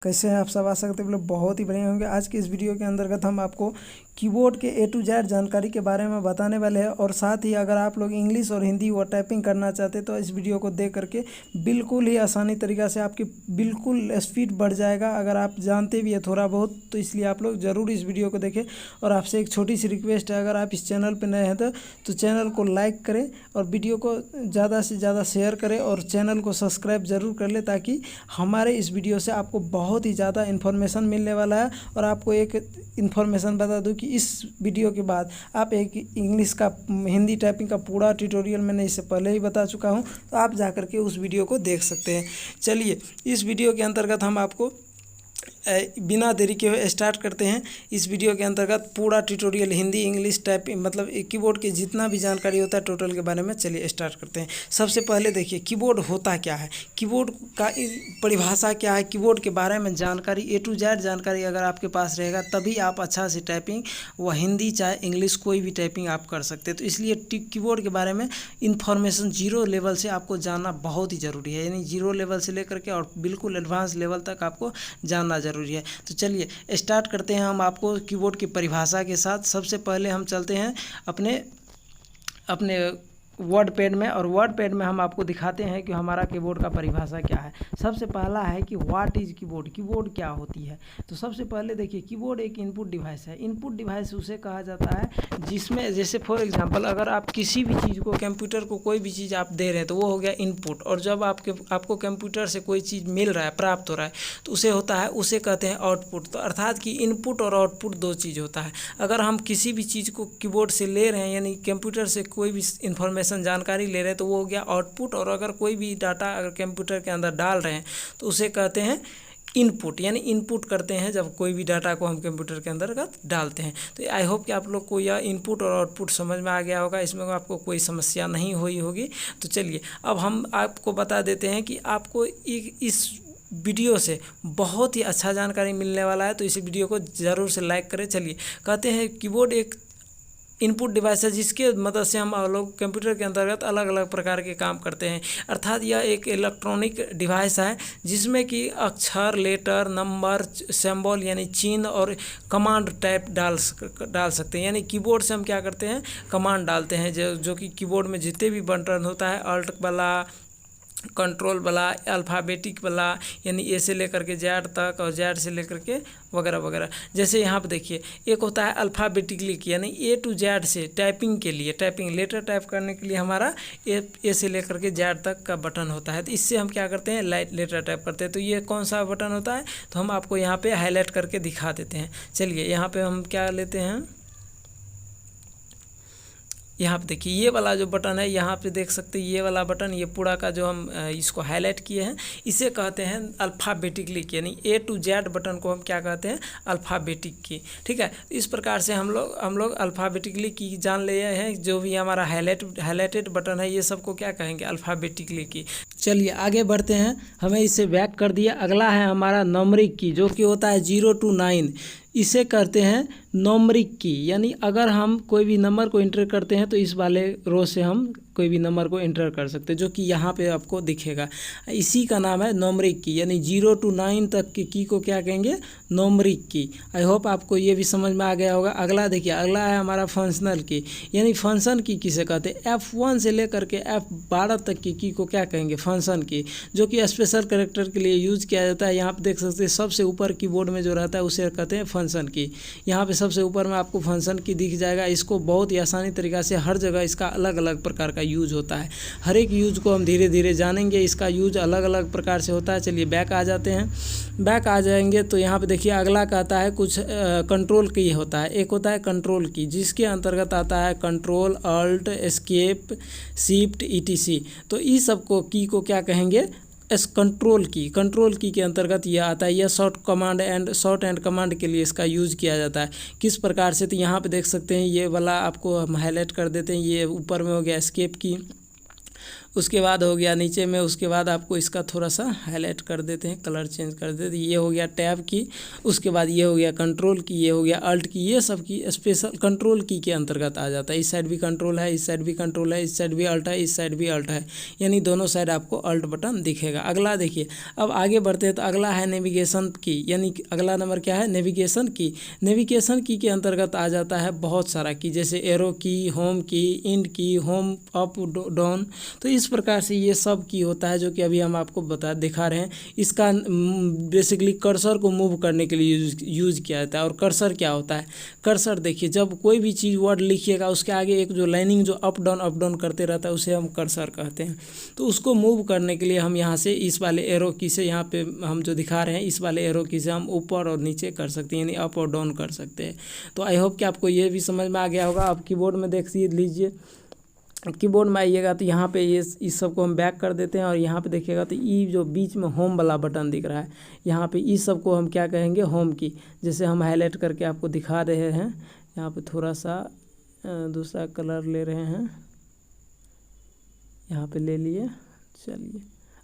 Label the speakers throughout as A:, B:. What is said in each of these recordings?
A: कैसे हैं आप सब? आशा करते हैं लोग बहुत ही बढ़िया होंगे। आज की इस वीडियो के अंतर्गत हम आपको कीबोर्ड के A to Z जानकारी के बारे में बताने वाले हैं और साथ ही अगर आप लोग इंग्लिश और हिंदी व टाइपिंग करना चाहते हैं तो इस वीडियो को देख करके बिल्कुल ही आसानी तरीक़ा से आपकी बिल्कुल स्पीड बढ़ जाएगा। अगर आप जानते भी है थोड़ा बहुत तो इसलिए आप लोग ज़रूर इस वीडियो को देखें। और आपसे एक छोटी सी रिक्वेस्ट है, अगर आप इस चैनल पर नए हैं तो चैनल को लाइक करें और वीडियो को ज़्यादा से ज़्यादा शेयर करें और चैनल को सब्सक्राइब ज़रूर कर लें, ताकि हमारे इस वीडियो से आपको बहुत ही ज़्यादा इन्फॉर्मेशन मिलने वाला है। और आपको एक इन्फॉर्मेशन बता दूं कि इस वीडियो के बाद आप एक इंग्लिश का हिंदी टाइपिंग का पूरा ट्यूटोरियल मैंने इससे पहले ही बता चुका हूं, तो आप जा कर के उस वीडियो को देख सकते हैं। चलिए इस वीडियो के अंतर्गत हम आपको बिना देरी के हुए स्टार्ट करते हैं। इस वीडियो के अंतर्गत पूरा ट्यूटोरियल हिंदी इंग्लिश टाइपिंग मतलब कीबोर्ड के जितना भी जानकारी होता है टोटल के बारे में चलिए स्टार्ट करते हैं। सबसे पहले देखिए कीबोर्ड होता क्या है, कीबोर्ड का परिभाषा क्या है, कीबोर्ड के बारे में जानकारी A to Z जानकारी अगर आपके पास रहेगा तभी आप अच्छा से टाइपिंग व हिंदी चाहे इंग्लिश कोई भी टाइपिंग आप कर सकते हैं। तो इसलिए कीबोर्ड के बारे में इन्फॉर्मेशन जीरो लेवल से आपको जानना बहुत ही ज़रूरी है, यानी जीरो लेवल से लेकर के और बिल्कुल एडवांस लेवल तक आपको जानना ज़रूरी है। तो चलिए स्टार्ट करते हैं हम आपको कीबोर्ड की परिभाषा के साथ। सबसे पहले हम चलते हैं अपने वर्ड पैड में, और वर्ड पैड में हम आपको दिखाते हैं कि हमारा कीबोर्ड का परिभाषा क्या है। सबसे पहला है कि व्हाट इज़ कीबोर्ड, कीबोर्ड क्या होती है। तो सबसे पहले देखिए कीबोर्ड एक इनपुट डिवाइस है। इनपुट डिवाइस उसे कहा जाता है जिसमें जैसे फॉर एग्जांपल अगर आप किसी भी चीज़ को कंप्यूटर को कोई भी चीज़ आप दे रहे हैं तो वो हो गया इनपुट, और जब आपको कंप्यूटर से कोई चीज़ मिल रहा है प्राप्त हो रहा है तो उसे कहते हैं आउटपुट। तो अर्थात कि इनपुट और आउटपुट दो चीज़ होता है। अगर हम किसी भी चीज़ को कीबोर्ड से ले रहे हैं यानी कंप्यूटर से कोई भी इंफॉर्मेशन जानकारी ले रहे हैं तो वो हो गया आउटपुट, और अगर कोई भी डाटा अगर कंप्यूटर के अंदर डाल रहे हैं तो उसे कहते हैं इनपुट, यानी इनपुट करते हैं जब कोई भी डाटा को हम कंप्यूटर के अंदर डालते हैं। तो आई होप कि आप लोग को यह इनपुट और आउटपुट समझ में आ गया होगा, इसमें आपको कोई समस्या नहीं हुई होगी। तो चलिए अब हम आपको बता देते हैं कि आपको इस वीडियो से बहुत ही अच्छा जानकारी मिलने वाला है, तो इस वीडियो को ज़रूर से लाइक करें। चलिए कहते हैं कीबोर्ड एक इनपुट डिवाइस है जिसके मदद से हम लोग कंप्यूटर के अंतर्गत अलग अलग प्रकार के काम करते हैं। अर्थात यह एक इलेक्ट्रॉनिक डिवाइस है जिसमें कि अक्षर, लेटर, नंबर, सिंबल यानी चिन्ह और कमांड टाइप डाल सकते हैं। यानी कीबोर्ड से हम क्या करते हैं, कमांड डालते हैं जो कि कीबोर्ड में जितने भी बटन होता है, अल्ट वाला, कंट्रोल वाला, अल्फ़ाबेटिक वाला यानी ए से लेकर के जेड तक और जेड से लेकर के वगैरह वगैरह। जैसे यहाँ पे देखिए एक होता है अल्फ़ाबेटिकली यानी A to Z से टाइपिंग के लिए, टाइपिंग लेटर टाइप करने के लिए हमारा ए से लेकर के जेड तक का बटन होता है। तो इससे हम क्या करते हैं, लेटर टाइप करते हैं। तो ये कौन सा बटन होता है, तो हम आपको यहाँ पे हाईलाइट करके दिखा देते हैं। चलिए यहाँ पे हम क्या लेते हैं, यहाँ पे देखिए ये वाला जो बटन है, यहाँ पे देख सकते हैं ये वाला बटन, ये पूरा का जो हम इसको हाईलाइट किए हैं इसे कहते हैं अल्फ़ाबेटिकली की, यानी A to Z बटन को हम क्या कहते हैं, अल्फ़ाबेटिक की। ठीक है, इस प्रकार से हम लोग अल्फ़ाबेटिकली की जान ले हैं। जो भी हमारा हाईलाइटेड बटन है ये सबको क्या कहेंगे, अल्फ़ाबेटिकली की। चलिए आगे बढ़ते हैं, हमें इसे बैक कर दिया। अगला है हमारा न्यूमेरिक की, जो कि होता है 0 to 9। इसे करते हैं न्यूमेरिक की, यानी अगर हम कोई भी नंबर को एंटर करते हैं तो इस वाले रो से हम कोई भी नंबर को एंटर कर सकते हैं, जो कि यहाँ पे आपको दिखेगा। इसी का नाम है न्यूमेरिक की, यानी 0 to 9 तक की को क्या कहेंगे, न्यूमेरिक की। आई होप आपको ये भी समझ में आ गया होगा। अगला देखिए, अगला है हमारा फंक्शनल की, यानी फंक्शन की किसे कहते हैं, F1 से लेकर के F12 तक की को क्या कहेंगे, फंक्शन की, जो कि स्पेशल कैरेक्टर के लिए यूज़ किया जाता है। यहाँ पे देख सकते हैं सबसे ऊपर कीबोर्ड में जो रहता है उसे कहते हैं फंक्शन की। यहाँ पे सबसे ऊपर में आपको फंक्शन की दिख जाएगा। इसको बहुत ही आसानी तरीक़ा से हर जगह इसका अलग अलग प्रकार का यूज होता है। हर एक यूज को हम धीरे धीरे जानेंगे, इसका यूज अलग अलग प्रकार से होता है। चलिए बैक आ जाते हैं। बैक आ जाएंगे तो यहाँ पे देखिए अगला कहता है कुछ कंट्रोल की होता है। एक होता है कंट्रोल की, जिसके अंतर्गत आता है control, alt, escape, shift, ETC। तो इस सबको की को क्या कहेंगे, कंट्रोल की के अंतर्गत यह आता है। यह शॉर्ट एंड कमांड के लिए इसका यूज़ किया जाता है। किस प्रकार से, तो यहाँ पे देख सकते हैं ये वाला आपको हम हाईलाइट कर देते हैं। ये ऊपर में हो गया एस्केप की, उसके बाद हो गया नीचे में, उसके बाद आपको इसका थोड़ा सा हाईलाइट कर देते हैं, कलर चेंज कर देते हैं। ये हो गया टैब की, उसके बाद ये हो गया कंट्रोल की, ये हो गया अल्ट की, ये सब की स्पेशल कंट्रोल की के अंतर्गत आ जाता है। इस साइड भी कंट्रोल है, इस साइड भी कंट्रोल है, इस साइड भी अल्ट है, इस साइड भी अल्ट है, यानी दोनों साइड आपको अल्ट बटन दिखेगा। अगला देखिए, अब आगे बढ़ते हैं तो अगला है नेविगेशन की, यानी अगला नंबर क्या है, नेविगेशन की। नेविगेशन की के अंतर्गत आ जाता है बहुत सारा की, जैसे एरो की, होम की, इंड की, होम अप डाउन, तो इस प्रकार से ये सब की होता है जो कि अभी हम आपको दिखा रहे हैं। इसका बेसिकली कर्सर को मूव करने के लिए यूज़ किया जाता है। और कर्सर क्या होता है, कर्सर देखिए, जब कोई भी चीज़ वर्ड लिखिएगा उसके आगे एक जो लाइनिंग जो अप डाउन करते रहता है उसे हम कर्सर कहते हैं। तो उसको मूव करने के लिए हम यहाँ से इस वाले एरो की से, यहाँ पे हम जो दिखा रहे हैं इस वाले एरो की से हम ऊपर और नीचे कर सकते हैं, यानी अप और डाउन कर सकते हैं। तो आई होप कि आपको ये भी समझ में आ गया होगा। आप कीबोर्ड में देख लीजिए, कीबोर्ड में आइएगा तो यहाँ पे ये इस सब को हम बैक कर देते हैं, और यहाँ पे देखिएगा तो ई जो बीच में होम वाला बटन दिख रहा है, यहाँ पे इस सब को हम क्या कहेंगे, होम की। जैसे हम हाईलाइट करके आपको दिखा रहे हैं, यहाँ पे थोड़ा सा दूसरा कलर ले रहे हैं, यहाँ पे ले लिए, चलिए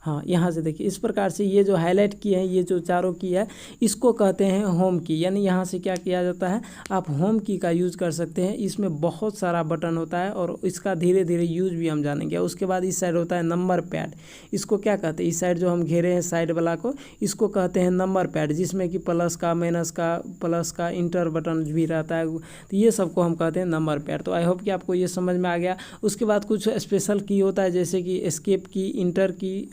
A: हाँ, यहाँ से देखिए इस प्रकार से ये जो हाईलाइट की है, ये जो चारों की है, इसको कहते हैं होम की। यानी यहाँ से क्या किया जाता है, आप होम की का यूज़ कर सकते हैं। इसमें बहुत सारा बटन होता है और इसका धीरे धीरे यूज़ भी हम जानेंगे। उसके बाद इस साइड होता है नंबर पैड, इसको क्या कहते हैं, इस साइड जो हम घेरे हैं साइड वाला को, इसको कहते हैं नंबर पैड, जिसमें कि प्लस का, माइनस का, प्लस का, इंटर बटन भी रहता है, तो ये सबको हम कहते हैं नंबर पैड। तो आई होप कि आपको ये समझ में आ गया। उसके बाद कुछ स्पेशल की होता है, जैसे कि एस्केप की, इंटर की,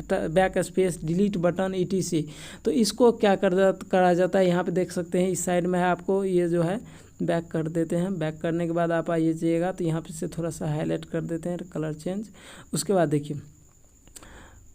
A: back space, delete button, ETC। तो इसको क्या करा जाता है, यहाँ पे देख सकते हैं इस साइड में है, आपको ये जो है बैक कर देते हैं। बैक करने के बाद आप आइए जाइएगा तो यहाँ पे से थोड़ा सा हाईलाइट कर देते हैं, कलर चेंज। उसके बाद देखिए,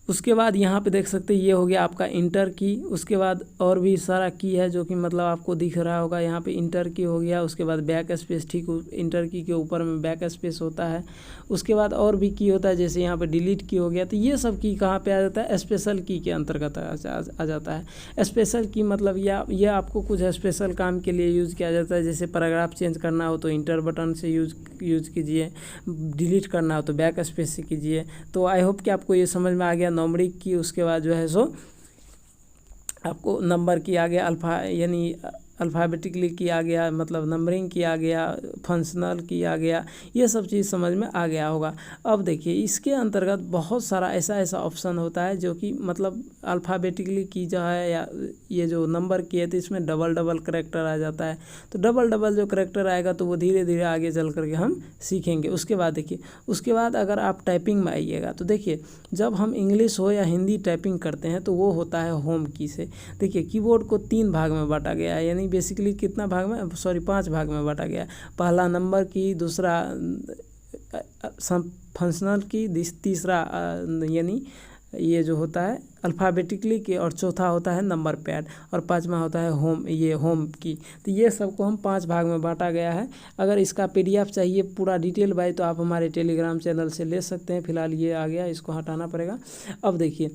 A: उसके बाद यहाँ पे देख सकते हैं ये हो गया आपका इंटर की। उसके बाद और भी सारा की है जो कि मतलब आपको दिख रहा होगा, यहाँ पे इंटर की हो गया। उसके बाद बैक स्पेस, ठीक इंटर की के ऊपर में बैक स्पेस होता है। उसके बाद और भी की होता है, जैसे यहाँ पे डिलीट की हो गया। तो ये सब की कहाँ पे आ जाता है, स्पेशल की के अंतर्गत आ जाता है। स्पेशल की मतलब ये आपको कुछ स्पेशल काम के लिए यूज़ किया जाता है। जैसे पैराग्राफ चेंज करना हो तो इंटर बटन से यूज़ कीजिए, डिलीट करना हो तो बैक स्पेस से कीजिए। तो आई होप कि आपको ये समझ में आ गया नंबरिंग की। उसके बाद जो है सो आपको नंबर की आ गया, अल्फ़ा यानी अल्फ़ाबेटिकली की आ गया, मतलब नंबरिंग की आ गया, फंक्शनल की आ गया, ये सब चीज़ समझ में आ गया होगा। अब देखिए इसके अंतर्गत बहुत सारा ऐसा ऑप्शन होता है जो कि मतलब अल्फ़ाबेटिकली की जो है या ये जो नंबर की है तो इसमें डबल करैक्टर आ जाता है। तो डबल जो करैक्टर आएगा तो वो धीरे धीरे आगे चल करके हम सीखेंगे। उसके बाद देखिए, उसके बाद अगर आप टाइपिंग में आइएगा तो देखिए जब हम इंग्लिश हो या हिंदी टाइपिंग करते हैं तो वो होता है होम की से। देखिए कीबोर्ड को 3 भाग में बांटा गया है, यानी बेसिकली कितना भाग में, 5 भाग में बांटा गया। पहला नंबर की, दूसरा फंक्शनल की, तीसरा यानी ये जो होता है अल्फ़ाबेटिकली की, और चौथा होता है नंबर पैड, और 5वां होता है होम की। तो ये सबको हम 5 भाग में बांटा गया है। अगर इसका PDF चाहिए पूरा डिटेल वाइज तो आप हमारे टेलीग्राम चैनल से ले सकते हैं। फिलहाल ये आ गया, इसको हटाना पड़ेगा। अब देखिए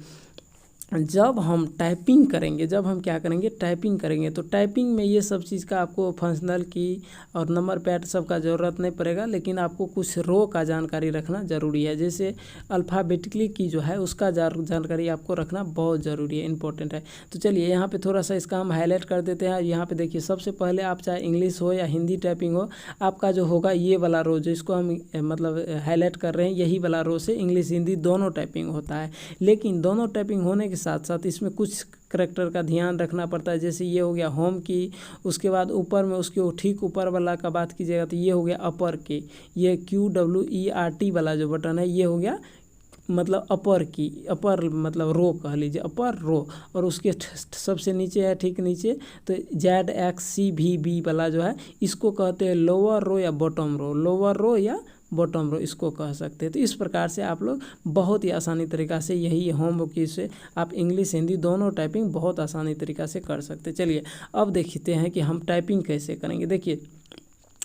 A: जब हम टाइपिंग करेंगे, जब हम क्या करेंगे, टाइपिंग करेंगे, तो टाइपिंग में ये सब चीज़ का आपको फंक्शनल की और नंबर पैड सब का ज़रूरत नहीं पड़ेगा, लेकिन आपको कुछ रो का जानकारी रखना ज़रूरी है। जैसे अल्फ़ाबेटिकली की जो है उसका जानकारी आपको रखना बहुत ज़रूरी है, इंपॉर्टेंट है। तो चलिए यहाँ पे थोड़ा सा इसका हम हाईलाइट कर देते हैं। यहाँ पे देखिए सबसे पहले आप चाहे इंग्लिश हो या हिंदी टाइपिंग हो, आपका जो होगा ये वाला रो जिसको हम मतलब हाईलाइट कर रहे हैं, यही वाला रो से इंग्लिश हिंदी दोनों टाइपिंग होता है। लेकिन दोनों टाइपिंग होने के साथ साथ इसमें कुछ करैक्टर का ध्यान रखना पड़ता है। जैसे ये हो गया होम की, उसके बाद ऊपर में उसके ठीक ऊपर वाला का बात कीजिएगा तो ये हो गया अपर की, ये QWERT वाला जो बटन है ये हो गया मतलब अपर की, अपर मतलब रो कह लीजिए, अपर रो। और उसके सबसे नीचे है, ठीक नीचे, तो ZXCVB वाला जो है इसको कहते हैं लोअर रो या बॉटम रो, लोअर रो या बॉटम रो इसको कह सकते हैं। तो इस प्रकार से आप लोग बहुत ही आसानी तरीक़ा से यही होम की से आप इंग्लिश हिंदी दोनों टाइपिंग बहुत आसानी तरीक़ा से कर सकते हैं। चलिए अब देखते हैं कि हम टाइपिंग कैसे करेंगे। देखिए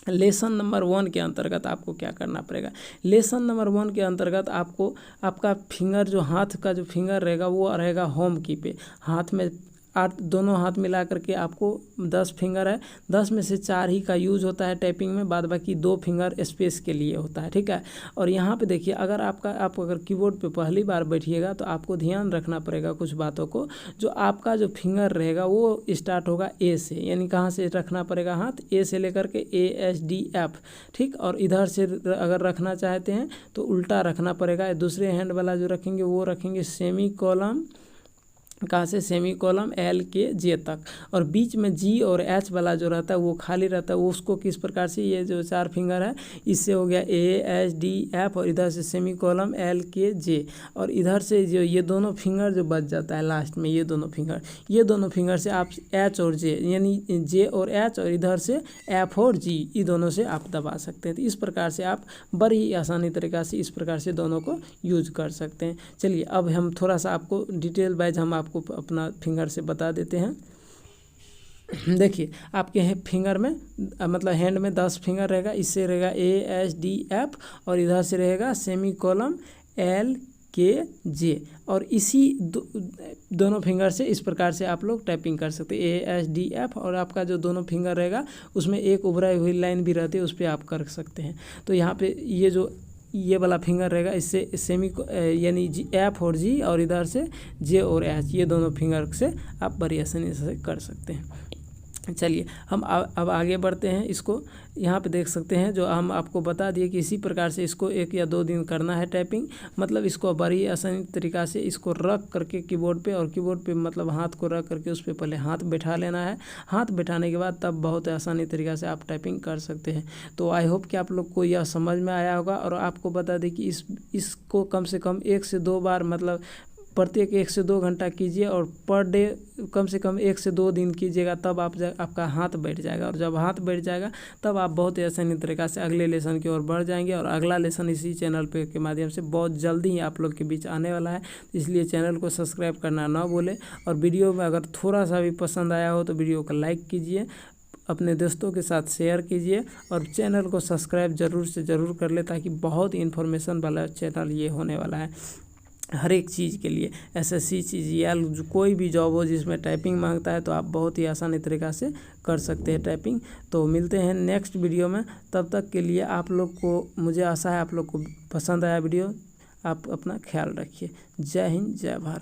A: लेसन नंबर 1 के अंतर्गत आपको क्या करना पड़ेगा। लेसन नंबर 1 के अंतर्गत आपको आपका फिंगर जो हाथ का जो फिंगर रहेगा वो रहेगा होम की पे, हाथ में 8 दोनों हाथ मिला करके आपको 10 फिंगर है, 10 में से 4 ही का यूज होता है टाइपिंग में, बाद बाकी 2 फिंगर स्पेस के लिए होता है, ठीक है। और यहाँ पे देखिए अगर आप अगर कीबोर्ड पे पहली बार बैठिएगा तो आपको ध्यान रखना पड़ेगा कुछ बातों को। जो आपका जो फिंगर रहेगा वो स्टार्ट होगा ए से, यानी कहाँ से रखना पड़ेगा हाथ, ए से लेकर के ASDF, ठीक। और इधर से अगर रखना चाहते हैं तो उल्टा रखना पड़ेगा। दूसरे हैंड वाला जो रखेंगे वो रखेंगे सेमी कॉलम, कहाँ से, सेमी कॉलम LKJ तक, और बीच में G और H वाला जो रहता है वो खाली रहता है, वो उसको किस प्रकार से, ये जो 4 फिंगर है इससे हो गया ASDF, और इधर से सेमी कॉलम LKJ, और इधर से जो ये दोनों फिंगर जो बच जाता है लास्ट में, ये दोनों फिंगर से आप H और J, यानी J और H, और इधर से F और G, ये दोनों से आप दबा सकते हैं। तो इस प्रकार से आप बड़ी ही आसानी तरीक़ा से इस प्रकार से दोनों को यूज कर सकते हैं। चलिए अब हम थोड़ा सा आपको डिटेल वाइज हम आपको अपना फिंगर से बता देते हैं। देखिए आपके फिंगर में मतलब हैंड में 10 फिंगर रहेगा, इससे रहेगा ASDF, और इधर से रहेगा सेमी कॉलम LKJ, और इसी दोनों फिंगर से इस प्रकार से आप लोग टाइपिंग कर सकते हैं ASDF, और आपका जो दोनों फिंगर रहेगा उसमें एक उभराई हुई लाइन भी रहती है, उस पर आप कर सकते हैं। तो यहाँ पे ये वाला फिंगर रहेगा, इससे सेमी यानी F और G, और इधर से J और H, ये दोनों फिंगर से आप बड़ी आसानी से कर सकते हैं। चलिए हम अब आगे बढ़ते हैं। इसको यहाँ पे देख सकते हैं, जो हम आपको बता दिए कि इसी प्रकार से इसको 1 या 2 दिन करना है टाइपिंग। मतलब इसको बड़ी आसानी तरीक़ा से इसको रख करके कीबोर्ड पे, और कीबोर्ड पे मतलब हाथ को रख करके उस पर पहले हाथ बैठा लेना है। हाथ बैठाने के बाद तब बहुत आसानी तरीक़ा से आप टाइपिंग कर सकते हैं। तो आई होप कि आप लोग को यह समझ में आया होगा। और आपको बता दें कि इसको कम से कम 1 से 2 बार, मतलब प्रत्येक 1 से 2 घंटा कीजिए, और पर डे कम से कम 1 से 2 दिन कीजिएगा, तब आपका हाथ बैठ जाएगा। और जब हाथ बैठ जाएगा तब आप बहुत ही आसानी तरीक़ा से अगले लेसन की ओर बढ़ जाएंगे। और अगला लेसन इसी चैनल पे के माध्यम से बहुत जल्दी ही आप लोग के बीच आने वाला है, इसलिए चैनल को सब्सक्राइब करना ना भूलें। और वीडियो में अगर थोड़ा सा भी पसंद आया हो तो वीडियो को लाइक कीजिए, अपने दोस्तों के साथ शेयर कीजिए, और चैनल को सब्सक्राइब ज़रूर से ज़रूर कर ले, ताकि बहुत इन्फॉर्मेशन वाला चैनल ये होने वाला है हर एक चीज़ के लिए। SSC CGL कोई भी जॉब हो जिसमें टाइपिंग मांगता है तो आप बहुत ही आसानी तरीक़ा से कर सकते हैं टाइपिंग। तो मिलते हैं नेक्स्ट वीडियो में, तब तक के लिए आप लोग को, मुझे आशा है आप लोग को पसंद आया वीडियो। आप अपना ख्याल रखिए। जय हिंद, जय भारत।